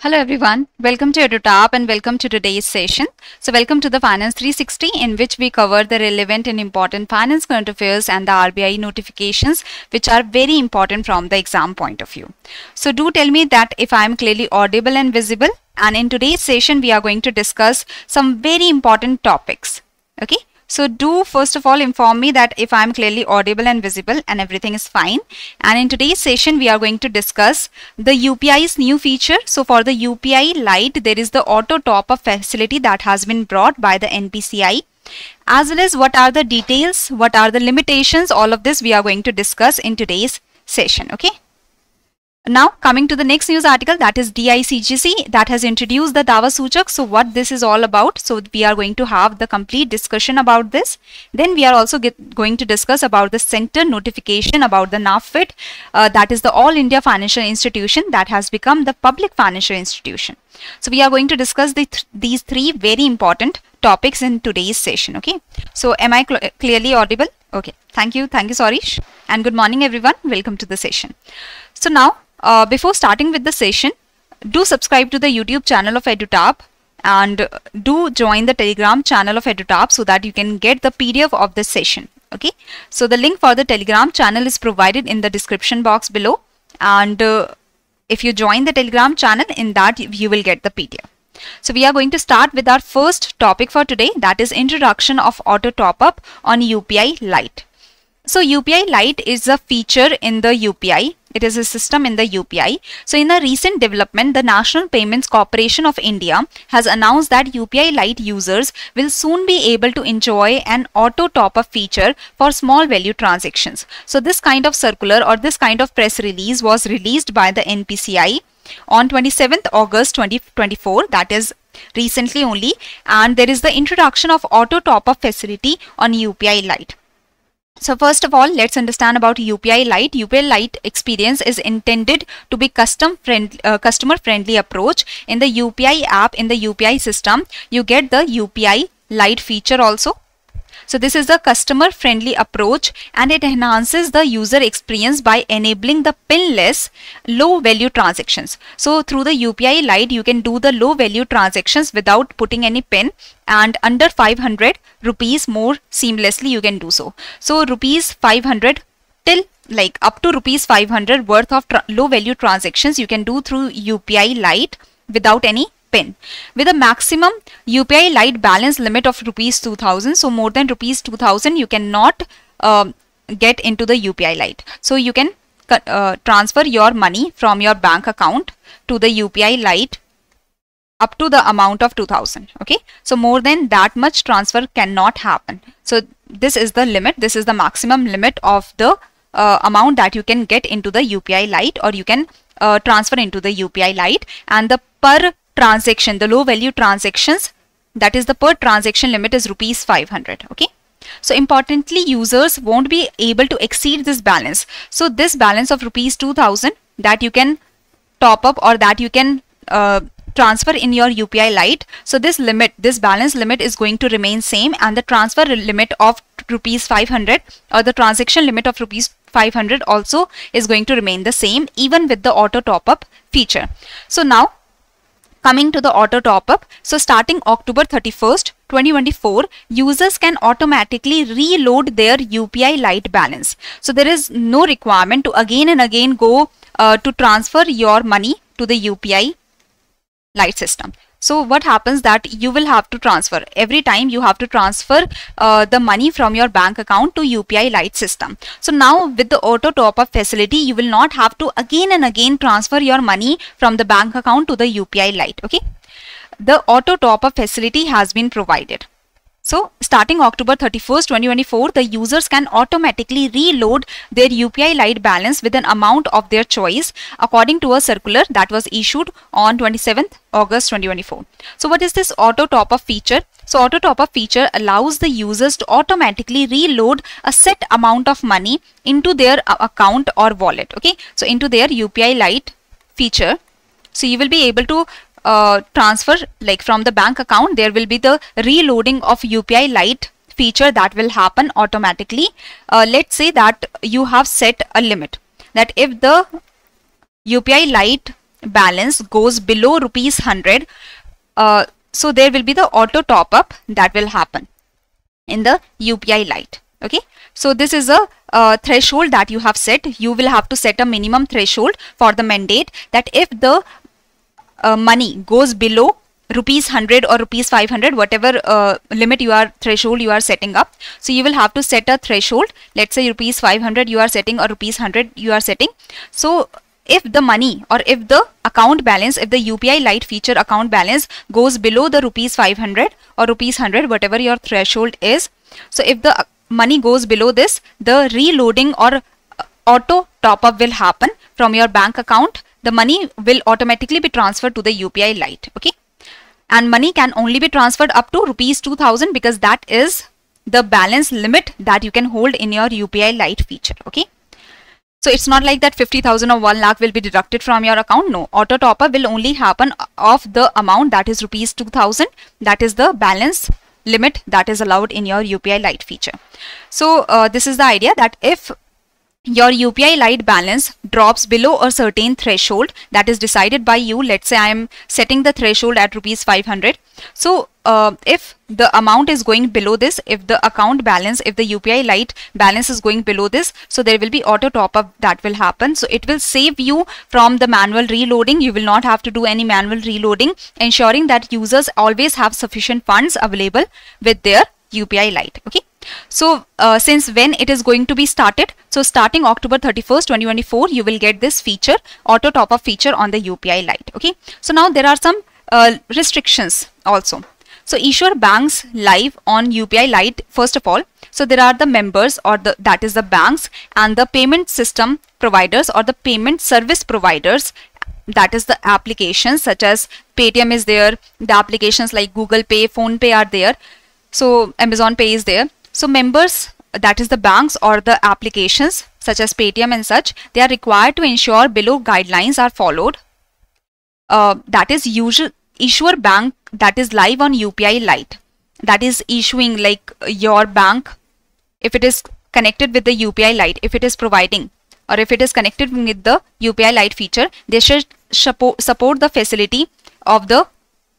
Hello everyone, welcome to EduTap and welcome to today's session. So welcome to the Finance 360 in which we cover the relevant and important finance current affairs and the RBI notifications which are very important from the exam point of view. So do tell me that if I am clearly audible and visible, and in today's session we are going to discuss some very important topics. Okay. So do first of all inform me that if I am clearly audible and visible and everything is fine. And in today's session we are going to discuss the UPI's new feature. So for the UPI Lite, there is the auto top-up facility that has been brought by the NPCI, as well as what are the details, what are the limitations, all of this we are going to discuss in today's session. Okay. Now coming to the next news article, that is DICGC that has introduced the Dawa Suchak. So what this is all about, so we are going to have the complete discussion about this. Then we are also going to discuss about the center notification about the NABARD, that is the All India Financial Institution that has become the public financial institution. So we are going to discuss these three very important topics in today's session. Okay. So am I clearly audible? Okay. Thank you, Sarish, and good morning everyone. Welcome to the session. So now, before starting with the session, do subscribe to the YouTube channel of EduTap and do join the Telegram channel of EduTap so that you can get the PDF of this session. Okay. So the link for the Telegram channel is provided in the description box below, and if you join the Telegram channel, in that you will get the PDF. So we are going to start with our first topic for today, that is introduction of auto top-up on UPI Lite. So UPI Lite is a feature in the UPI. It is a system in the UPI. So in a recent development, the National Payments Corporation of India has announced that UPI Lite users will soon be able to enjoy an auto top-up feature for small value transactions. So this kind of circular or this kind of press release was released by the NPCI on 27th August 2024, that is recently only, and there is the introduction of auto top-up facility on UPI Lite. So first of all, let's understand about UPI Lite. UPI Lite experience is intended to be customer friendly approach. In the UPI app, in the UPI system, you get the UPI Lite feature also. So this is the customer friendly approach, and it enhances the user experience by enabling the pinless low value transactions. So through the UPI Lite, you can do the low value transactions without putting any pin, and under 500 rupees more seamlessly you can do so. So rupees 500 till like up to rupees 500 worth of low value transactions you can do through UPI Lite without any pin, with a maximum UPI Lite balance limit of rupees 2000. So more than rupees 2000 you cannot get into the UPI Lite. So you can transfer your money from your bank account to the UPI Lite up to the amount of 2000. Okay. So more than that much transfer cannot happen. So this is the limit. This is the maximum limit of the amount that you can get into the UPI Lite, or you can transfer into the UPI Lite, and the per transaction, the low value transactions, that is the per transaction limit is rupees 500. Okay. So importantly, users won't be able to exceed this balance. So this balance of rupees 2000 that you can top up or that you can transfer in your UPI Lite. So this limit, this balance limit is going to remain same, and the transfer limit of rupees 500 or the transaction limit of rupees 500 also is going to remain the same, even with the auto top up feature. So now, coming to the auto top-up, so starting October 31st, 2024, users can automatically reload their UPI Lite balance. So there is no requirement to again and again go to transfer your money to the UPI Lite system. So what happens that you will have to transfer every time, you have to transfer the money from your bank account to UPI Lite system. So now with the auto top-up facility, you will not have to again and again transfer your money from the bank account to the UPI Lite. Okay. The auto top-up facility has been provided. So starting October 31st, 2024, the users can automatically reload their UPI Lite balance with an amount of their choice according to a circular that was issued on 27th August 2024. So what is this auto top-up feature? So auto top-up feature allows the users to automatically reload a set amount of money into their account or wallet. Okay. So into their UPI Lite feature. So you will be able to transfer, like from the bank account, there will be the reloading of UPI Lite feature that will happen automatically. Let's say that you have set a limit that if the UPI Lite balance goes below rupees 100, so there will be the auto top up that will happen in the UPI Lite. Okay, so this is a threshold that you have set. You will have to set a minimum threshold for the mandate that if the money goes below rupees 100 or rupees 500, whatever limit threshold you are setting up. So you will have to set a threshold. Let's say rupees 500 you are setting or rupees 100 you are setting. So if the money or if the account balance, if the UPI Lite feature account balance goes below the rupees 500 or rupees 100, whatever your threshold is, so if the money goes below this, the reloading or auto top up will happen from your bank account. The money will automatically be transferred to the UPI Lite. Okay, and money can only be transferred up to rupees 2000 because that is the balance limit that you can hold in your UPI Lite feature. Okay, so it's not like that 50,000 or 1 lakh will be deducted from your account. No, auto top up will only happen of the amount that is rupees 2000. That is the balance limit that is allowed in your UPI Lite feature. So this is the idea that if your UPI Lite balance drops below a certain threshold that is decided by you, let's say I am setting the threshold at rupees 500. So if the amount is going below this, if the account balance, if the UPI Lite balance is going below this, so there will be auto top up that will happen. So it will save you from the manual reloading. You will not have to do any manual reloading, ensuring that users always have sufficient funds available with their UPI Lite. Okay. So since when it is going to be started? So starting October 31st, 2024, you will get this feature, auto top up feature on the UPI Lite. Okay. So now there are some restrictions also. So issuer banks live on UPI Lite, first of all. So there are the members or that is the banks and the payment system providers or the payment service providers. That is the applications such as Paytm is there. The applications like Google Pay, Phone Pay are there. So Amazon Pay is there. So members, that is the banks or the applications such as Paytm and such, they are required to ensure below guidelines are followed. That is issuer bank that is live on UPI Lite, that is issuing, like your bank, if it is connected with the UPI Lite, if it is providing or if it is connected with the UPI Lite feature, they should support the facility of the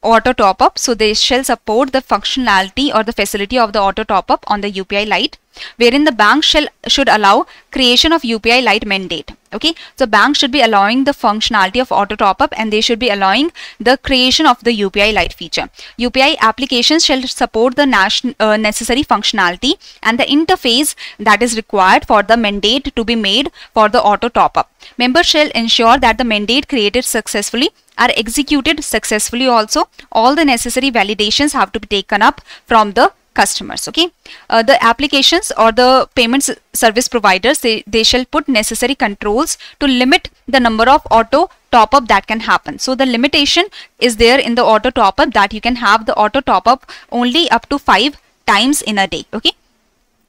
auto top up. So they shall support the functionality or the facility of the auto top up on the UPI Lite, wherein the bank should allow creation of UPI Lite mandate. Okay, so bank should be allowing the functionality of auto top up and they should be allowing the creation of the UPI Lite feature. UPI applications shall support the necessary functionality and the interface that is required for the mandate to be made for the auto top up. Members shall ensure that the mandate created successfully are executed successfully also. All the necessary validations have to be taken up from the customers. Okay, the applications or the payments service providers, they shall put necessary controls to limit the number of auto top up that can happen. So the limitation is there in the auto top up that you can have the auto top up only up to 5 times in a day. Okay,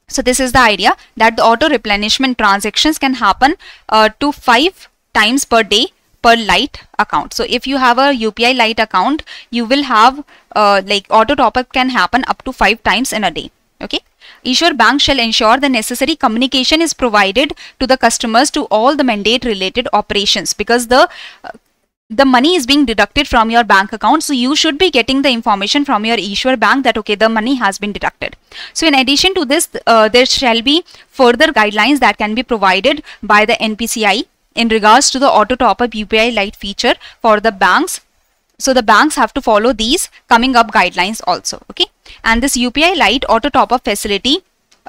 so this is the idea that the auto replenishment transactions can happen to 5 times per day per Lite account. So if you have a UPI Lite account, you will have like auto top up can happen up to 5 times in a day. Okay, issuer bank shall ensure the necessary communication is provided to the customers to all the mandate related operations, because the money is being deducted from your bank account. So you should be getting the information from your issuer bank that okay, the money has been deducted. So in addition to this, there shall be further guidelines that can be provided by the NPCI in regards to the auto top up UPI Lite feature for the banks. So the banks have to follow these coming up guidelines also. Okay, and this UPI Lite auto top up facility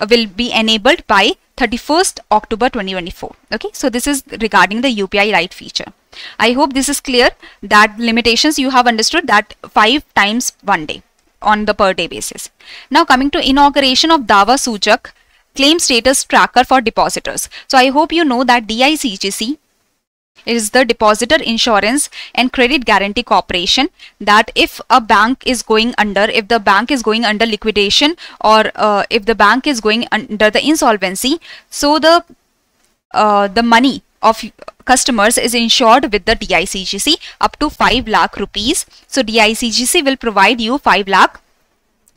will be enabled by 31st October 2024. Okay, so this is regarding the UPI Lite feature. I hope this is clear, that limitations you have understood, that 5 times 1 day on the per day basis. Now coming to inauguration of Dawa Sujak claim status tracker for depositors. So I hope you know that DICGC is the Depositor Insurance and Credit Guarantee Corporation, that if a bank is going under, if the bank is going under liquidation or if the bank is going under the insolvency, so the money of customers is insured with the DICGC up to 5 lakh rupees. So DICGC will provide you 5 lakh,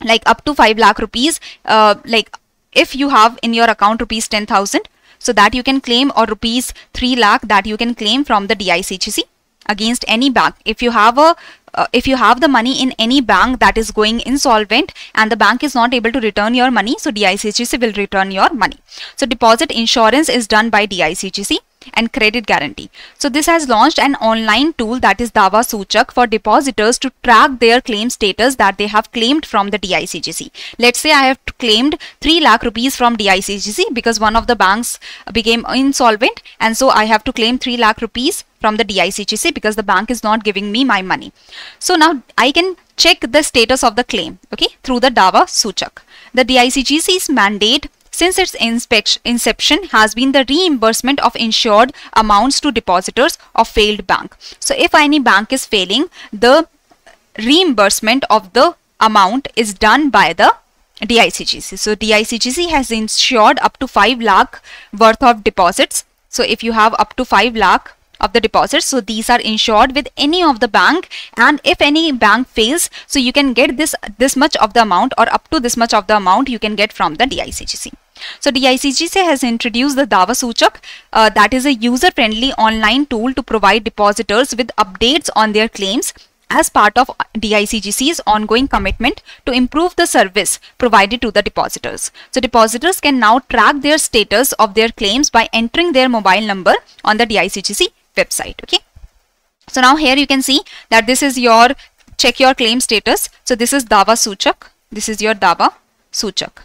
like up to 5 lakh rupees, like if you have in your account rupees 10,000, so that you can claim, or rupees 3 lakh that you can claim from the DICGC. against any bank. If you have the money in any bank that is going insolvent and the bank is not able to return your money, so DICGC will return your money. So deposit insurance is done by DICGC, and credit guarantee. So this has launched an online tool, that is Dava Suchak, for depositors to track their claim status that they have claimed from the DICGC. Let's say I have claimed 3 lakh rupees from DICGC because one of the banks became insolvent, and so I have to claim 3 lakh rupees from the DICGC because the bank is not giving me my money. So now I can check the status of the claim, okay, through the Dava Suchak. The DICGC's mandate since its inception has been the reimbursement of insured amounts to depositors of failed bank. So if any bank is failing, the reimbursement of the amount is done by the DICGC. So DICGC has insured up to 5 lakh worth of deposits. So if you have up to 5 lakh of the deposits, so these are insured with any of the bank, and if any bank fails, so you can get this much of the amount, or up to this much of the amount you can get from the DICGC. So DICGC has introduced the Dava Suchak, that is a user-friendly online tool to provide depositors with updates on their claims as part of DICGC's ongoing commitment to improve the service provided to the depositors. So depositors can now track their status of their claims by entering their mobile number on the DICGC website. Okay. So now here you can see that this is your check your claim status. So this is Dava Suchak. This is your Dava Suchak.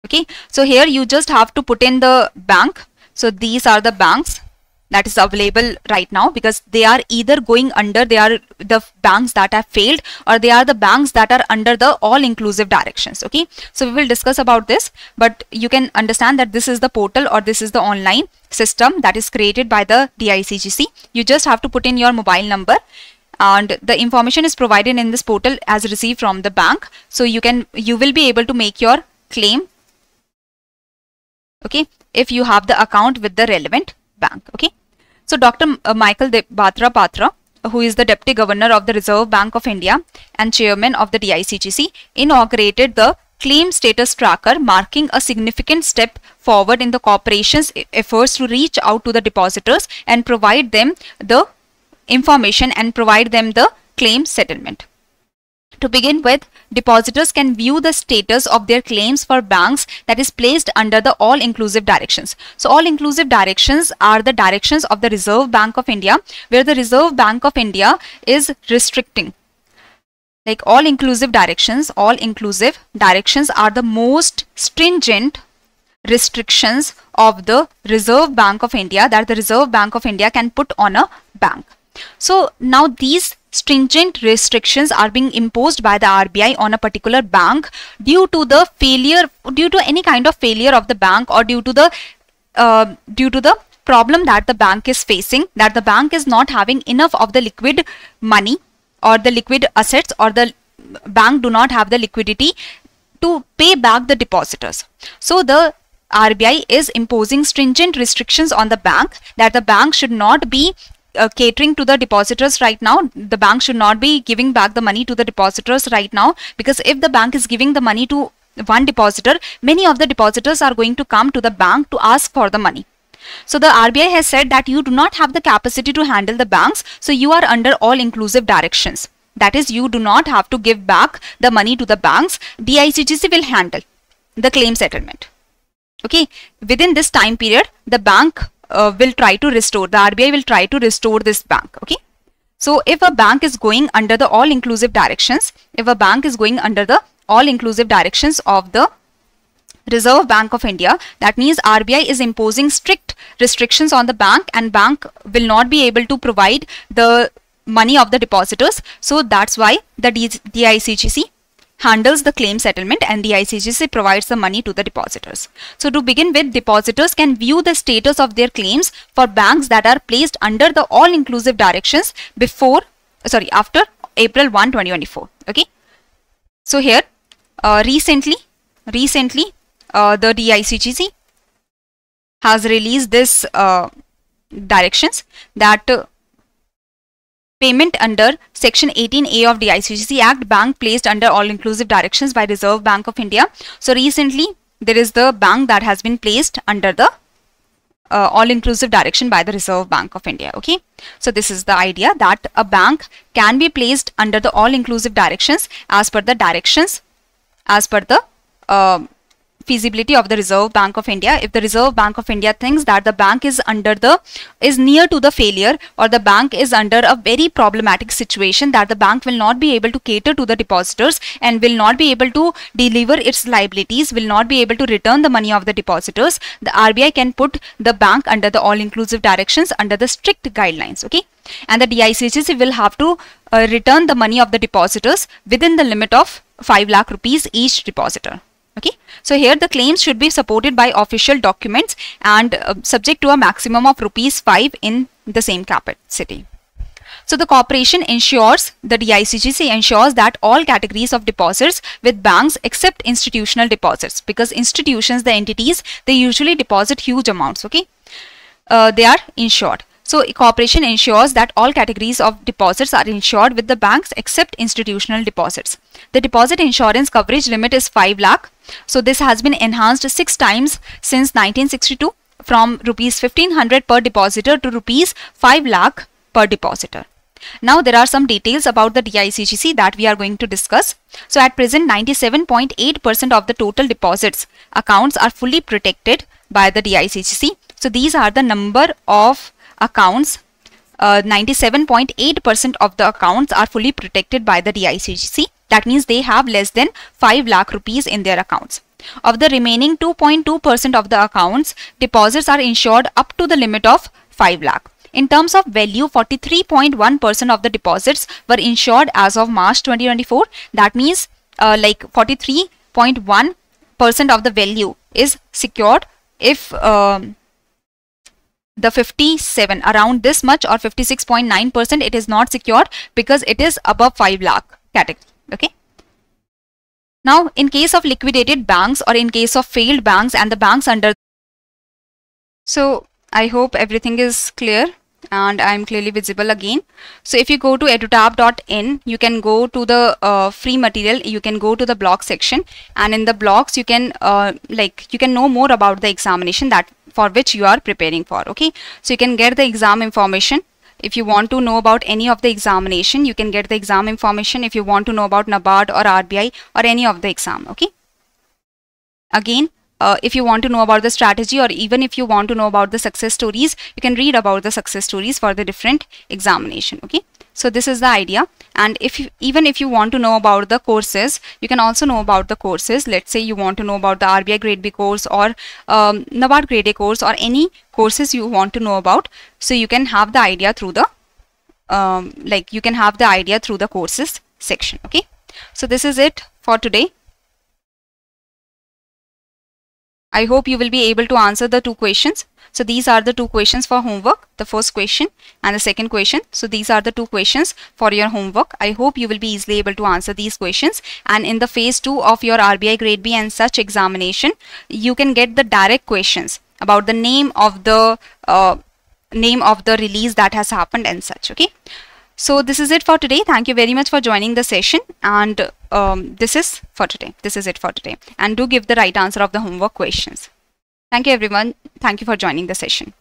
Okay. So here you just have to put in the bank. So these are the banks that is available right now, because they are either going under, they are the banks that have failed, or they are the banks that are under the all-inclusive directions. Okay, so we will discuss about this, but you can understand that this is the portal, or this is the online system that is created by the DICGC. You just have to put in your mobile number, and the information is provided in this portal as received from the bank. So you will be able to make your claim, okay, if you have the account with the relevant bank. Okay. So Dr. Michael Batra Patra, who is the Deputy Governor of the Reserve Bank of India and Chairman of the DICGC, inaugurated the Claim Status Tracker, marking a significant step forward in the corporation's efforts to reach out to the depositors and provide them the information and provide them the claim settlement. To begin with, depositors can view the status of their claims for banks that is placed under the all-inclusive directions. So all-inclusive directions are the directions of the Reserve Bank of India, where the Reserve Bank of India is restricting. Like all-inclusive directions are the most stringent restrictions of the Reserve Bank of India that the Reserve Bank of India can put on a bank. So now these stringent restrictions are being imposed by the RBI on a particular bank due to any kind of failure of the bank, or due to the problem that the bank is facing, that the bank is not having enough of the liquid money or the liquid assets, or the bank do not have the liquidity to pay back the depositors. So the RBI is imposing stringent restrictions on the bank, that the bank should not be catering to the depositors right now. The bank should not be giving back the money to the depositors right now, because if the bank is giving the money to one depositor, many of the depositors are going to come to the bank to ask for the money. So the RBI has said that you do not have the capacity to handle the banks, so you are under all-inclusive directions. That is, you do not have to give back the money to the banks. DICGC will handle the claim settlement. Okay, within this time period, the bank will try to restore, the RBI will try to restore this bank. Okay. So if a bank is going under the all-inclusive directions, of the Reserve Bank of India, that means RBI is imposing strict restrictions on the bank, and bank will not be able to provide the money of the depositors. So that's why the DICGC handles the claim settlement, and the DICGC provides the money to the depositors. So to begin with, depositors can view the status of their claims for banks that are placed under the all-inclusive directions after April 1, 2024. Okay. So here, recently, the DICGC has released this directions that payment under Section 18A of DICGC Act, bank placed under all-inclusive directions by Reserve Bank of India. So recently there is the bank that has been placed under the all-inclusive direction by the Reserve Bank of India. Okay, so this is the idea that a bank can be placed under the all-inclusive directions as per the directions, as per the feasibility of the Reserve Bank of India. If the Reserve Bank of India thinks that the bank is near to the failure, or the bank is under a very problematic situation, that the bank will not be able to cater to the depositors and will not be able to deliver its liabilities, will not be able to return the money of the depositors, the RBI can put the bank under the all-inclusive directions under the strict guidelines. Okay, and the DICGC will have to return the money of the depositors within the limit of 5 lakh rupees each depositor. Okay, so here the claims should be supported by official documents and subject to a maximum of ₹5 in the same capacity. So the corporation ensures, the DICGC ensures that all categories of deposits with banks except institutional deposits, because institutions, the entities, they usually deposit huge amounts. Okay, they are insured. So corporation ensures that all categories of deposits are insured with the banks except institutional deposits. The deposit insurance coverage limit is 5 lakh. So this has been enhanced 6 times since 1962, from ₹1,500 per depositor to ₹5 lakh per depositor. Now there are some details about the DICGC that we are going to discuss. So at present 97.8% of the total deposits accounts are fully protected by the DICGC. So these are the number of accounts. 97.8% of the accounts are fully protected by the DICGC. That means they have less than 5 lakh rupees in their accounts. Of the remaining 2.2% of the accounts, deposits are insured up to the limit of 5 lakh. In terms of value, 43.1% of the deposits were insured as of March 2024. That means like 43.1% of the value is secured if the 57, around this much, or 56.9%, it is not secured because it is above 5 lakh category. Okay. Now, in case of liquidated banks or in case of failed banks and the banks under. So I hope everything is clear and I am clearly visible again. So if you go to edutap.in, you can go to the free material, you can go to the blog section, and in the blogs you can you can know more about the examination that for which you are preparing for. Okay, so you can get the exam information. If you want to know about any of the examination, you can get the exam information. If you want to know about NABARD or RBI or any of the exam. Okay, again, if you want to know about the strategy, or even if you want to know about the success stories, you can read about the success stories for the different examination. Okay, so this is the idea. And even if you want to know about the courses, you can also know about the courses. Let's say you want to know about the RBI Grade B course or NABARD Grade A course, or any courses you want to know about. So you can have the idea through the you can have the idea through the courses section. Okay, so this is it for today. I hope you will be able to answer the 2 questions. So these are the 2 questions for homework, the first question and the second question. So these are the 2 questions for your homework. I hope you will be easily able to answer these questions. And in the phase 2 of your RBI Grade B and such examination, you can get the direct questions about the name of the release that has happened and such. Okay. So this is it for today. Thank you very much for joining the session, and this is for today. This is it for today. And do give the right answer of the homework questions. Thank you everyone. Thank you for joining the session.